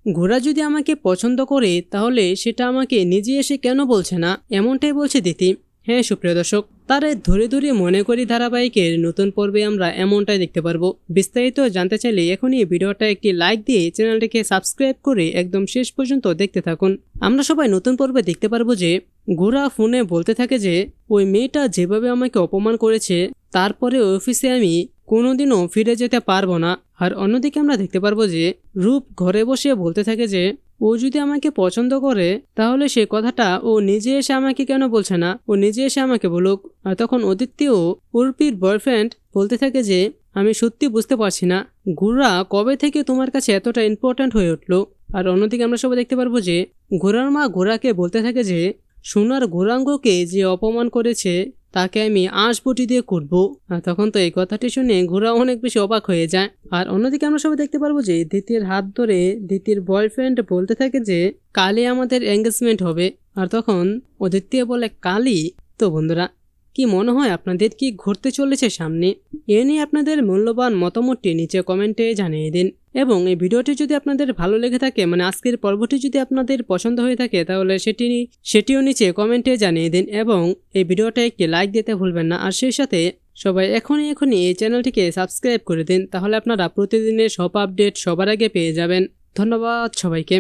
ঘোড়া যদি আমাকে পছন্দ করে তাহলে সেটা আমাকে নিজে এসে কেন বলছে না, এমনটাই বলছে দিতি। হ্যাঁ সুপ্রিয় দর্শক, তার ধরে ধরে মনে করি ধারাবাহিকের নতুন পর্বে আমরা এমনটাই দেখতে পারবো। বিস্তারিত জানতে চাইলে এখনই ভিডিওটা একটি লাইক দিয়ে চ্যানেলটিকে সাবস্ক্রাইব করে একদম শেষ পর্যন্ত দেখতে থাকুন। আমরা সবাই নতুন পর্বে দেখতে পারবো যে ঘোড়া ফোনে বলতে থাকে যে ওই মেয়েটা যেভাবে আমাকে অপমান করেছে তারপরে অফিসে আমি কোনোদিনও ফিরে যেতে পারবো না। আর অন্যদিকে আমরা দেখতে পারবো যে রূপ ঘরে বসে বলতে থাকে যে ও যদি আমাকে পছন্দ করে তাহলে সে কথাটা ও নিজে এসে আমাকে কেন বলছে না, ও নিজে এসে আমাকে বলুক। আর তখন অদিতিও উর্পির বয়ফ্রেন্ড বলতে থাকে যে আমি সত্যি বুঝতে পারছি না ঘোড়া কবে থেকে তোমার কাছে এতটা ইম্পর্ট্যান্ট হয়ে উঠলো। আর অন্যদিকে আমরা সবাই দেখতে পারবো যে ঘোড়ার মা ঘোড়াকে বলতে থাকে যে সোনার ঘোড়াঙ্গকে যে অপমান করেছে তাকে আমি আঁশবটি দিয়ে কুটবো। আর তখন তো এই কথাটি শুনে ঘোড়া অনেক বেশি অবাক হয়ে যায়। আর অন্যদিকে আমরা সবাই দেখতে পারবো যে দিতির হাত ধরে দিতির বয়ফ্রেন্ড বলতে থাকে যে কালই আমাদের এঙ্গেজমেন্ট হবে। আর তখন অদিতি বলে কালই? তো বন্ধুরা, কি মনে হয় আপনাদের কি ঘটতে চলেছে সামনে? এ নিয়ে আপনাদের মূল্যবান মতামতটি নিচে কমেন্টে জানিয়ে দিন। এবং এই ভিডিওটি যদি আপনাদের ভালো লেগে থাকে, মানে আজকের পর্বটি যদি আপনাদের পছন্দ হয়ে থাকে, তাহলে সেটিও নিচে কমেন্টে জানিয়ে দিন এবং এই ভিডিওটা একটি লাইক দিতে ভুলবেন না। আর সেই সাথে সবাই এখনই এই চ্যানেলটিকে সাবস্ক্রাইব করে দিন, তাহলে আপনারা প্রতিদিনের সব আপডেট সবার আগে পেয়ে যাবেন। ধন্যবাদ সবাইকে।